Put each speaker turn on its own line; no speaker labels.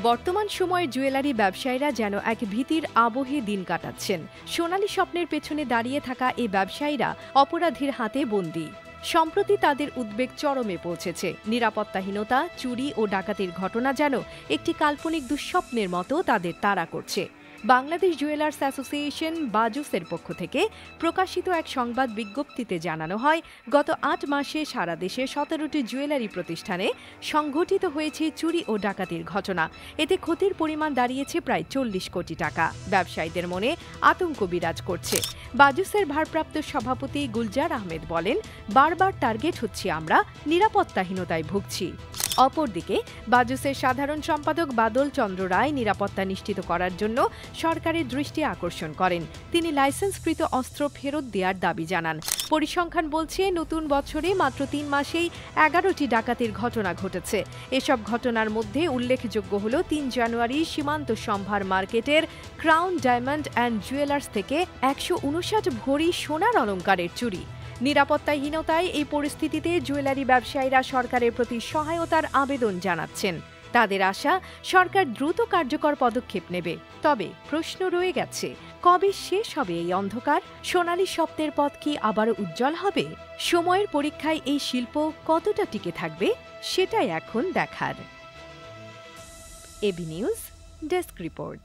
বর্তমান সময়ে জুয়েলারি ব্যবসায়ীরা যেন এক ভীতির আবহে দিন কাটাচ্ছেন। সোনালী স্বপ্নের পেছনে দাঁড়িয়ে থাকা এই ব্যবসায়ীরা অপরাধীর হাতে বন্দী। সম্প্রতি তাদের উদ্বেগ চরমে পৌঁছেছে। নিরাপত্তাহীনতা, চুরি ও ডাকাতির ঘটনা যেন একটি কাল্পনিক দুঃস্বপ্নের মতো তাদের তাড়া করছে। বাংলাদেশ জুয়েলার্স অ্যাসোসিয়েশন বাজুসের পক্ষ থেকে প্রকাশিত এক সংবাদ বিজ্ঞপ্তিতে জানানো হয়, গত ৮ মাসে সারা দেশে ১৭টি জুয়েলারি প্রতিষ্ঠানে সংঘটিত হয়েছে চুরি ও ডাকাতির ঘটনা। এতে ক্ষতির পরিমাণ দাঁড়িয়েছে প্রায় ৪০ কোটি টাকা। ব্যবসায়ীদের মনে আতঙ্ক বিরাজ করছে। বাজুসের ভারপ্রাপ্ত সভাপতি গুলজার আহমেদ বলেন, বারবার টার্গেট হচ্ছি আমরা, নিরাপত্তাহীনতায় ভুগছি। অপরদিকে বাজুসের সাধারণ সম্পাদক বাদল চন্দ্র রায় নিরাপত্তা নিশ্চিত করার জন্য সরকারের দৃষ্টি আকর্ষণ করেন। তিনি লাইসেন্সকৃত অস্ত্র ফেরত দেওয়ার দাবি জানান। পরিসংখ্যান বলছে, নতুন বছরে মাত্র ৩ মাসেই ১১টি ডাকাতির ঘটনা ঘটেছে। এসব ঘটনার মধ্যে উল্লেখযোগ্য হল ৩ জানুয়ারি সীমান্ত সম্ভার মার্কেটের ক্রাউন ডায়মন্ড অ্যান্ড জুয়েলার্স থেকে ১৫৯ ভরি সোনার অলংকারের চুরি। নিরাপত্তাহীনতায় এই পরিস্থিতিতে জুয়েলারি ব্যবসায়ীরা সরকারের প্রতি সহায়তার আবেদন জানাচ্ছেন। তাদের আশা, সরকার দ্রুত কার্যকর পদক্ষেপ নেবে। তবে প্রশ্ন রয়ে গেছে, কবে শেষ হবে এই অন্ধকার? সোনালী স্বপ্নের পথ কি আবারও উজ্জ্বল হবে? সময়ের পরীক্ষায় এই শিল্প কতটা টিকে থাকবে, সেটাই এখন দেখার। AB news desk report.